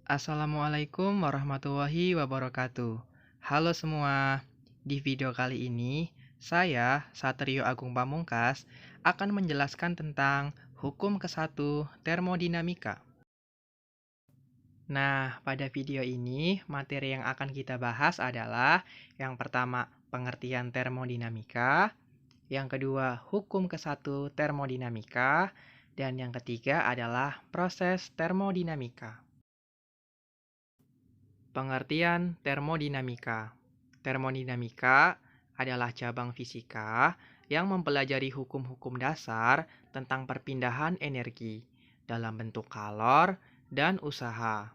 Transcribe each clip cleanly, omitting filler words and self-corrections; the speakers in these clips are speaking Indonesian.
Assalamualaikum warahmatullahi wabarakatuh. Halo semua. Di video kali ini, saya, Satrio Agung Pamungkas, akan menjelaskan tentang hukum ke-1 termodinamika. Nah, pada video ini, materi yang akan kita bahas adalah yang pertama, pengertian termodinamika, yang kedua, hukum ke-1 termodinamika, dan yang ketiga adalah proses termodinamika. Pengertian termodinamika. Termodinamika adalah cabang fisika yang mempelajari hukum-hukum dasar tentang perpindahan energi dalam bentuk kalor dan usaha.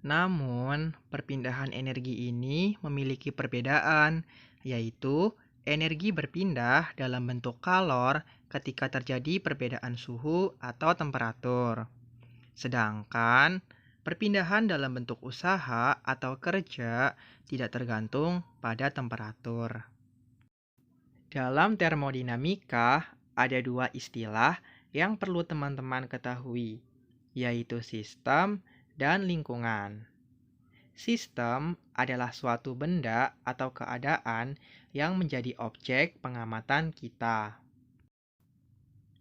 Namun, perpindahan energi ini memiliki perbedaan, yaitu energi berpindah dalam bentuk kalor ketika terjadi perbedaan suhu atau temperatur. Sedangkan perpindahan dalam bentuk usaha atau kerja tidak tergantung pada temperatur. Dalam termodinamika, ada dua istilah yang perlu teman-teman ketahui, yaitu sistem dan lingkungan. Sistem adalah suatu benda atau keadaan yang menjadi objek pengamatan kita.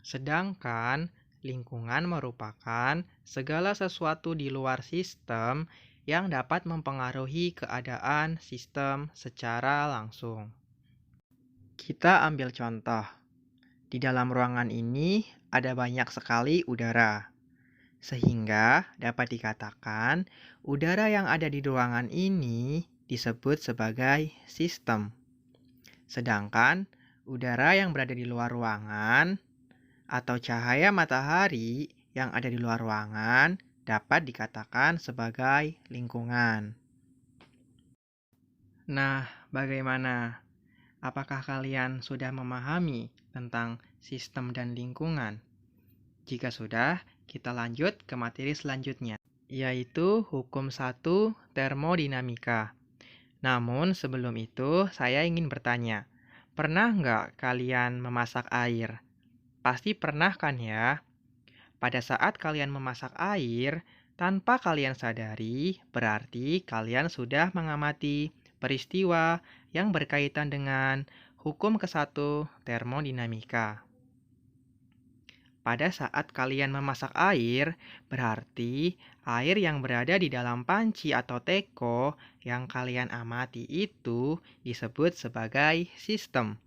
Sedangkan lingkungan merupakan segala sesuatu di luar sistem yang dapat mempengaruhi keadaan sistem secara langsung. Kita ambil contoh. Di dalam ruangan ini ada banyak sekali udara. Sehingga dapat dikatakan udara yang ada di ruangan ini disebut sebagai sistem. Sedangkan udara yang berada di luar ruangan atau cahaya matahari yang ada di luar ruangan dapat dikatakan sebagai lingkungan. Nah, bagaimana? Apakah kalian sudah memahami tentang sistem dan lingkungan? Jika sudah, kita lanjut ke materi selanjutnya, yaitu hukum 1 termodinamika. Namun sebelum itu, saya ingin bertanya, pernah nggak kalian memasak air? Pasti pernah kan ya? Pada saat kalian memasak air, tanpa kalian sadari, berarti kalian sudah mengamati peristiwa yang berkaitan dengan hukum ke-1 termodinamika. Pada saat kalian memasak air, berarti air yang berada di dalam panci atau teko yang kalian amati itu disebut sebagai sistem.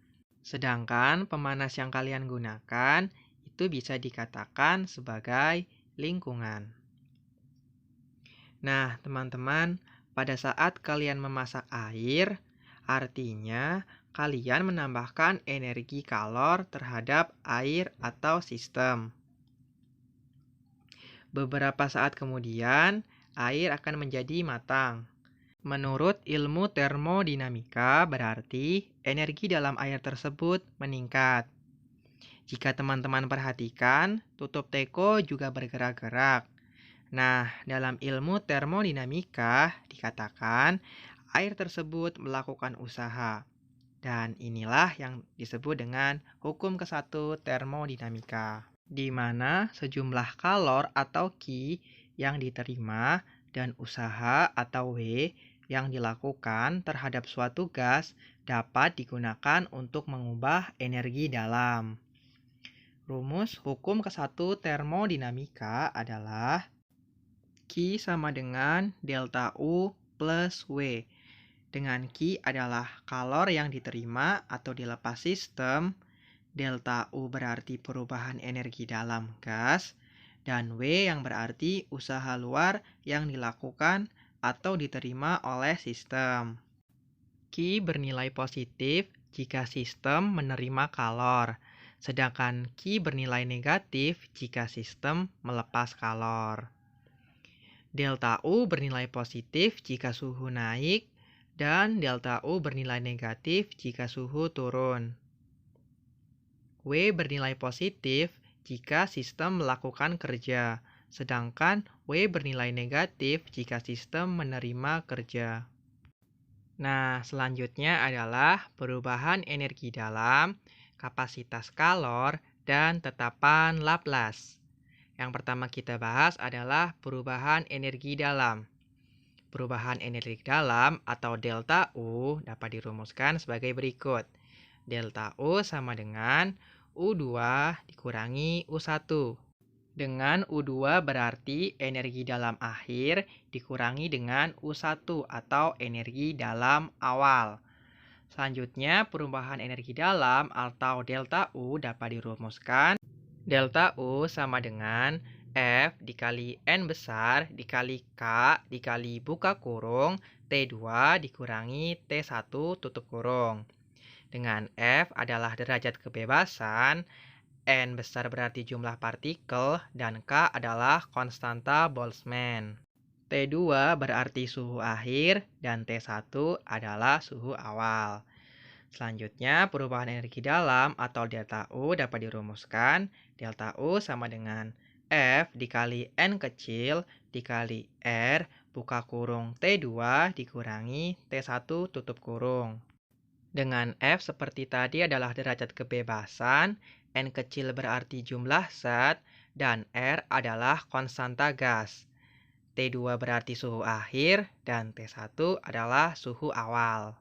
Sedangkan pemanas yang kalian gunakan itu bisa dikatakan sebagai lingkungan. Nah, teman-teman, pada saat kalian memasak air, artinya kalian menambahkan energi kalor terhadap air atau sistem. Beberapa saat kemudian, air akan menjadi matang. Menurut ilmu termodinamika, berarti energi dalam air tersebut meningkat. Jika teman-teman perhatikan, tutup teko juga bergerak-gerak. Nah, dalam ilmu termodinamika dikatakan air tersebut melakukan usaha. Dan inilah yang disebut dengan hukum ke-1 termodinamika, di mana sejumlah kalor atau Q yang diterima dan usaha atau W yang dilakukan terhadap suatu gas dapat digunakan untuk mengubah energi dalam. Rumus hukum ke-1 termodinamika adalah Q sama dengan delta U plus W. Dengan Q adalah kalor yang diterima atau dilepas sistem, delta U berarti perubahan energi dalam gas, dan W yang berarti usaha luar yang dilakukan atau diterima oleh sistem. Q bernilai positif jika sistem menerima kalor, sedangkan Q bernilai negatif jika sistem melepas kalor. Delta U bernilai positif jika suhu naik, dan delta U bernilai negatif jika suhu turun. W bernilai positif jika sistem melakukan kerja, sedangkan W bernilai negatif jika sistem menerima kerja. Nah, selanjutnya adalah perubahan energi dalam, kapasitas kalor, dan tetapan Laplace. Yang pertama kita bahas adalah perubahan energi dalam. Perubahan energi dalam atau delta U dapat dirumuskan sebagai berikut. Delta U sama dengan U2 dikurangi U1. Dengan U2 berarti energi dalam akhir dikurangi dengan U1 atau energi dalam awal. Selanjutnya, perubahan energi dalam atau delta U dapat dirumuskan. Delta U sama dengan F dikali N besar dikali K dikali buka kurung T2 dikurangi T1 tutup kurung. Dengan F adalah derajat kebebasan, N besar berarti jumlah partikel, dan K adalah konstanta Boltzmann. T2 berarti suhu akhir, dan T1 adalah suhu awal. Selanjutnya, perubahan energi dalam atau delta U dapat dirumuskan. Delta U sama dengan F dikali N kecil dikali R buka kurung T2 dikurangi T1 tutup kurung. Dengan F seperti tadi adalah derajat kebebasan, N kecil berarti jumlah zat, dan R adalah konstanta gas. T2 berarti suhu akhir, dan T1 adalah suhu awal.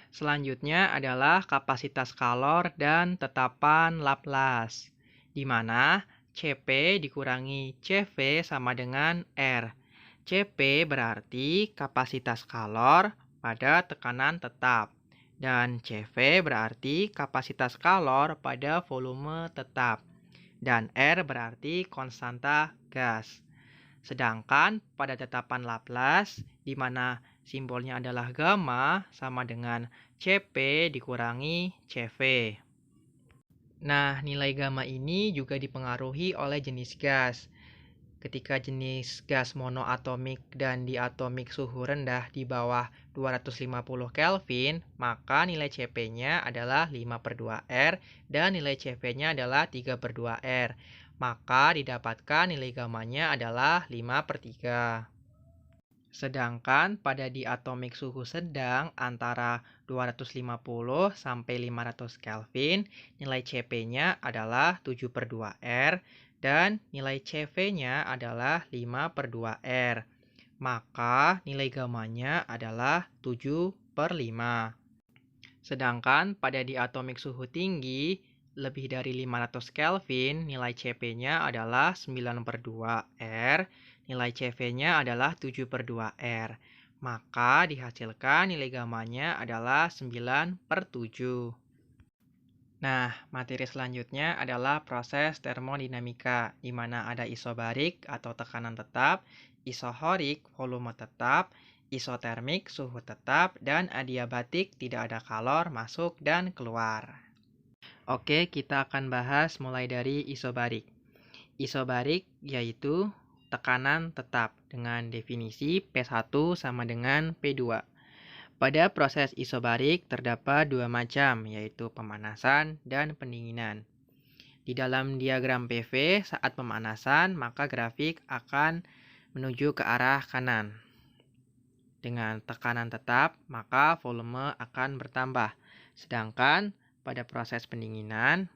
Selanjutnya adalah kapasitas kalor dan tetapan Laplace, di mana Cp dikurangi Cv sama dengan R. Cp berarti kapasitas kalor pada tekanan tetap, dan Cv berarti kapasitas kalor pada volume tetap, dan R berarti konstanta gas. Sedangkan pada tetapan Laplace, di mana simbolnya adalah gamma sama dengan Cp dikurangi Cv. Nah, nilai gamma ini juga dipengaruhi oleh jenis gas. Ketika jenis gas monoatomik dan diatomik suhu rendah di bawah 250 Kelvin, maka nilai Cp-nya adalah 5/2R dan nilai Cv-nya adalah 3/2R. Maka didapatkan nilai gammanya adalah 5/3. Sedangkan pada diatomik suhu sedang antara 250 sampai 500 Kelvin, nilai Cp-nya adalah 7/2R dan nilai Cv-nya adalah 5/2R. Maka nilai gammanya adalah 7/5. Sedangkan pada diatomik suhu tinggi, lebih dari 500 Kelvin, nilai Cp-nya adalah 9/2R, nilai Cv-nya adalah 7/2R. Maka dihasilkan nilai gammanya adalah 9/7. Nah, materi selanjutnya adalah proses termodinamika, di mana ada isobarik atau tekanan tetap, isohorik volume tetap, isotermik suhu tetap, dan adiabatik tidak ada kalor masuk dan keluar. Oke, kita akan bahas mulai dari isobarik. Isobarik yaitu tekanan tetap dengan definisi P1 sama dengan P2. Pada proses isobarik terdapat dua macam, yaitu pemanasan dan pendinginan. Di dalam diagram PV saat pemanasan, maka grafik akan menuju ke arah kanan. Dengan tekanan tetap, maka volume akan bertambah. Sedangkan pada proses pendinginan,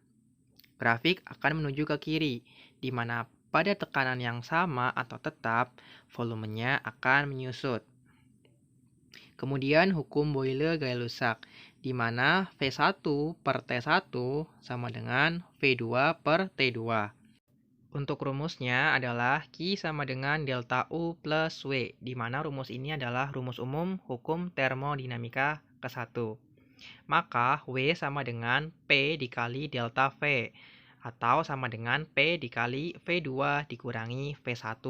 grafik akan menuju ke kiri, di mana pada tekanan yang sama atau tetap, volumenya akan menyusut. Kemudian hukum Boyle-Gay-Lussac, di mana V1 per T1 sama dengan V2 per T2. Untuk rumusnya adalah Q sama dengan delta U plus W, di mana rumus ini adalah rumus umum hukum termodinamika ke-1. Maka W sama dengan P dikali delta V, atau sama dengan P dikali V2 dikurangi V1.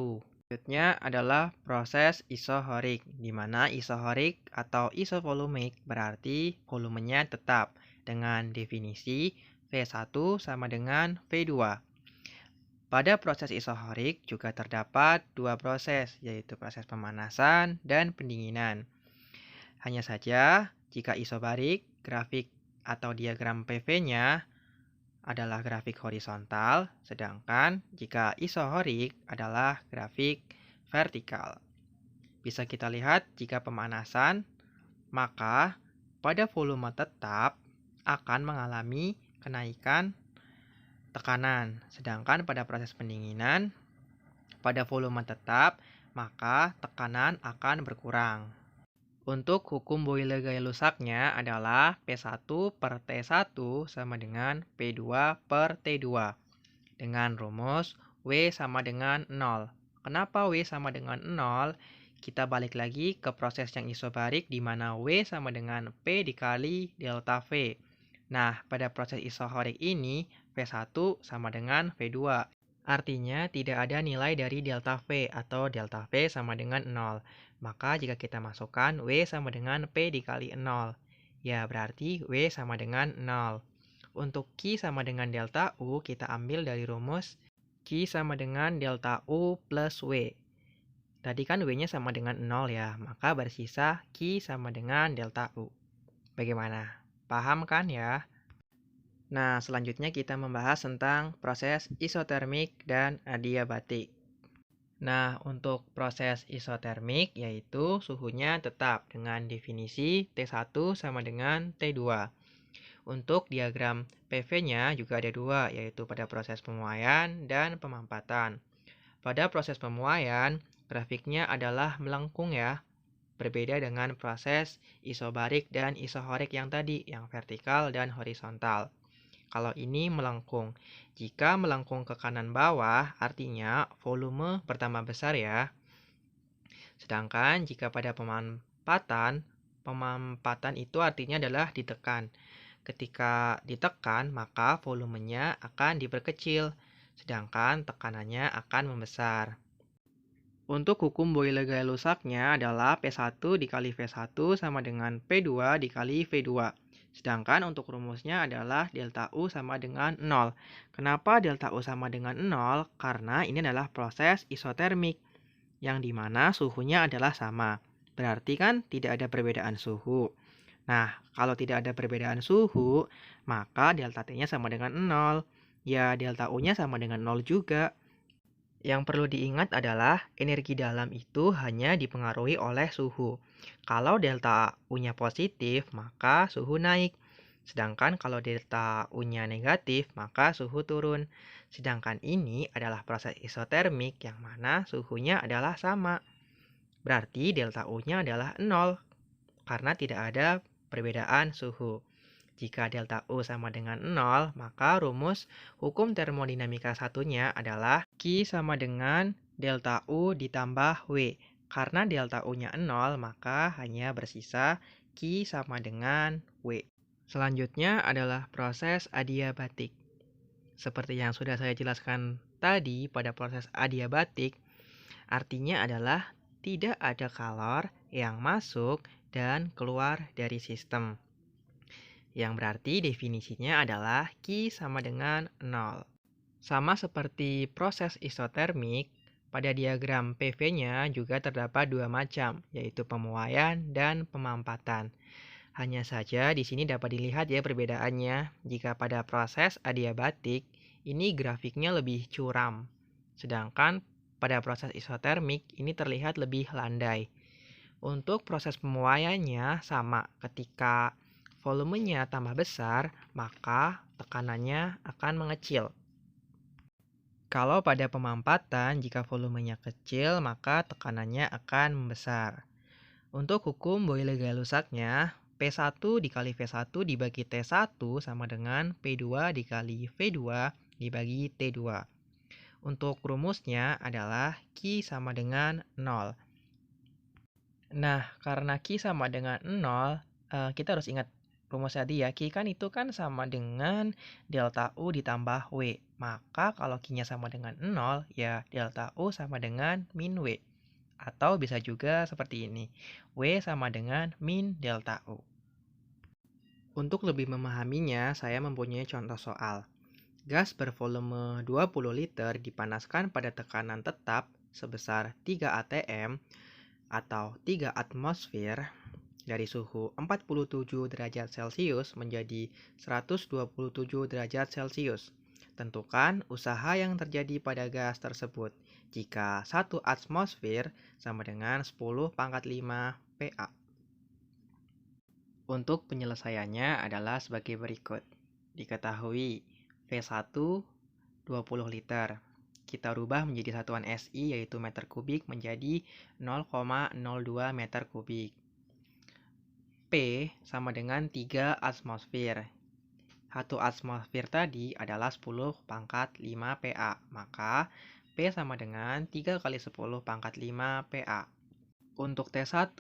Selanjutnya adalah proses isohorik, di mana isohorik atau isovolumik berarti volumenya tetap dengan definisi V1 sama dengan V2. Pada proses isohorik juga terdapat dua proses, yaitu proses pemanasan dan pendinginan. Hanya saja, jika isobarik, grafik atau diagram PV-nya adalah grafik horizontal, sedangkan jika isohorik adalah grafik vertikal. Bisa kita lihat jika pemanasan, maka pada volume tetap akan mengalami kenaikan tekanan. Sedangkan pada proses pendinginan, pada volume tetap, maka tekanan akan berkurang. Untuk hukum Boyle-Gay-Lussacnya adalah P1 per T1 sama dengan P2 per T2. Dengan rumus W sama dengan 0. Kenapa W sama dengan 0? Kita balik lagi ke proses yang isobarik di mana W sama dengan P dikali delta V. Nah, pada proses isohorik ini, V1 sama dengan V2. Artinya tidak ada nilai dari delta V atau delta V sama dengan 0. Maka jika kita masukkan W sama dengan P dikali 0, ya berarti W sama dengan 0. Untuk Q sama dengan delta U, kita ambil dari rumus Q sama dengan delta U plus W. Tadi kan W-nya sama dengan 0 ya, maka bersisa Q sama dengan delta U. Bagaimana? Paham kan ya? Nah, selanjutnya kita membahas tentang proses isotermik dan adiabatik. Nah, untuk proses isotermik yaitu suhunya tetap dengan definisi T1 sama dengan T2. Untuk diagram PV-nya juga ada dua, yaitu pada proses pemuaian dan pemampatan. Pada proses pemuaian, grafiknya adalah melengkung ya, berbeda dengan proses isobarik dan isohorik yang tadi, yang vertikal dan horizontal. Kalau ini melengkung. Jika melengkung ke kanan bawah, artinya volume bertambah besar ya. Sedangkan jika pada pemampatan itu artinya adalah ditekan. Ketika ditekan, maka volumenya akan diperkecil, sedangkan tekanannya akan membesar. Untuk hukum Boyle-Gay-Lussacnya adalah P1 dikali V1 sama dengan P2 dikali V2. Sedangkan untuk rumusnya adalah delta U sama dengan 0. Kenapa delta U sama dengan 0? Karena ini adalah proses isotermik, yang dimana suhunya adalah sama. Berarti kan tidak ada perbedaan suhu. Nah, kalau tidak ada perbedaan suhu, maka delta T-nya sama dengan 0. Ya, delta U-nya sama dengan 0 juga. Yang perlu diingat adalah energi dalam itu hanya dipengaruhi oleh suhu. Kalau delta U-nya positif, maka suhu naik. Sedangkan kalau delta U-nya negatif, maka suhu turun. Sedangkan ini adalah proses isotermik yang mana suhunya adalah sama. Berarti delta U-nya adalah 0 karena tidak ada perbedaan suhu. Jika delta U sama dengan 0, maka rumus hukum termodinamika satunya adalah Q sama dengan delta U ditambah W. Karena delta U-nya 0, maka hanya bersisa Q sama dengan W. Selanjutnya adalah proses adiabatik. Seperti yang sudah saya jelaskan tadi pada proses adiabatik, artinya adalah tidak ada kalor yang masuk dan keluar dari sistem. Yang berarti definisinya adalah Q sama dengan 0. Sama seperti proses isotermik, pada diagram PV-nya juga terdapat dua macam, yaitu pemuaian dan pemampatan. Hanya saja di sini dapat dilihat ya perbedaannya. Jika pada proses adiabatik, ini grafiknya lebih curam. Sedangkan pada proses isotermik, ini terlihat lebih landai. Untuk proses pemuaiannya sama, ketika volumenya tambah besar, maka tekanannya akan mengecil. Kalau pada pemampatan, jika volumenya kecil, maka tekanannya akan membesar. Untuk hukum Boyle-Gay-Lussacnya, P1 dikali V1 dibagi T1 sama dengan P2 dikali V2 dibagi T2. Untuk rumusnya adalah Q sama dengan 0. Nah, karena Q sama dengan 0, kita harus ingat rumus tadi ya. Q kan itu kan sama dengan delta U ditambah W. Maka kalau Q-nya sama dengan 0, ya delta U sama dengan min W. Atau bisa juga seperti ini. W sama dengan min delta U. Untuk lebih memahaminya, saya mempunyai contoh soal. Gas bervolume 20 liter dipanaskan pada tekanan tetap sebesar 3 atm atau 3 atmosfer dari suhu 47 derajat Celcius menjadi 127 derajat Celcius. Tentukan usaha yang terjadi pada gas tersebut jika 1 atmosfer sama dengan 10 pangkat 5 PA. Untuk penyelesaiannya adalah sebagai berikut. Diketahui V1 20 liter. Kita rubah menjadi satuan SI yaitu meter kubik menjadi 0,02 meter kubik. P sama dengan 3 atmosfer. 1 atmosfer tadi adalah 10 pangkat 5 PA. Maka P sama dengan 3 kali 10 pangkat 5 PA. Untuk T1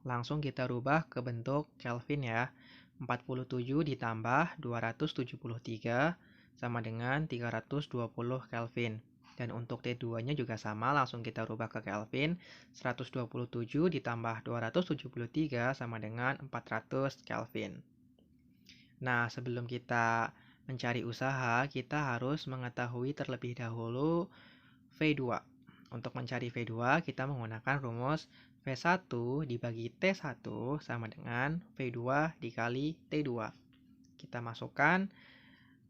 langsung kita rubah ke bentuk Kelvin ya. 47 ditambah 273 sama dengan 320 Kelvin. Dan untuk T2-nya juga sama, langsung kita rubah ke Kelvin. 127 ditambah 273 sama dengan 400 Kelvin. Nah, sebelum kita mencari usaha, kita harus mengetahui terlebih dahulu V2. Untuk mencari V2, kita menggunakan rumus V1 dibagi T1 sama dengan V2 dikali T2. Kita masukkan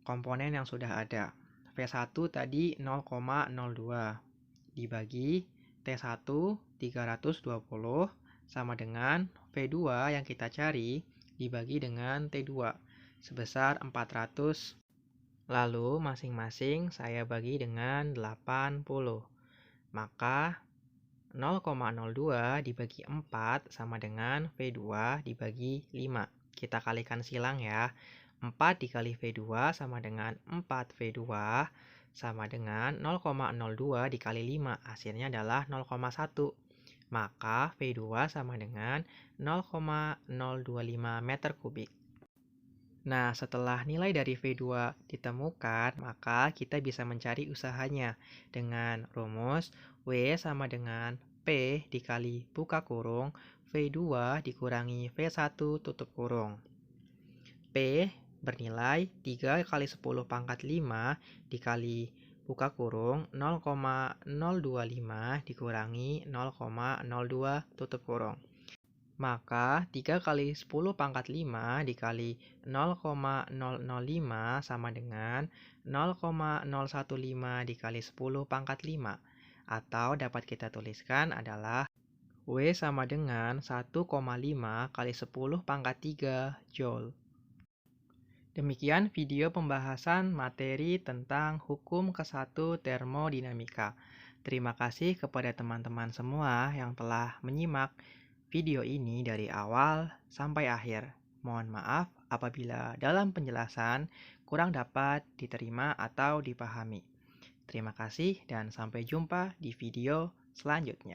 komponen yang sudah ada. V1 tadi 0,02 dibagi T1 320 sama dengan V2 yang kita cari dibagi dengan T2 sebesar 400. Lalu masing-masing saya bagi dengan 80. Maka 0,02 dibagi 4 sama dengan V2 dibagi 5. Kita kalikan silang ya. 4 dikali V2 sama dengan 4 V2 sama dengan 0,02 dikali 5. Hasilnya adalah 0,1. Maka V2 sama dengan 0,025 meter kubik. Nah, setelah nilai dari V2 ditemukan, maka kita bisa mencari usahanya dengan rumus W sama dengan P dikali buka kurung V2 dikurangi V1 tutup kurung. P bernilai 3 kali 10 pangkat 5 dikali buka kurung 0,025 dikurangi 0,02 tutup kurung. Maka 3 kali 10 pangkat 5 dikali 0,005 sama dengan 0,015 dikali 10 pangkat 5. Atau dapat kita tuliskan adalah W sama dengan 1,5 kali 10 pangkat 3 Joule. Demikian video pembahasan materi tentang hukum ke-1 termodinamika. Terima kasih kepada teman-teman semua yang telah menyimak video ini dari awal sampai akhir. Mohon maaf apabila dalam penjelasan kurang dapat diterima atau dipahami. Terima kasih dan sampai jumpa di video selanjutnya.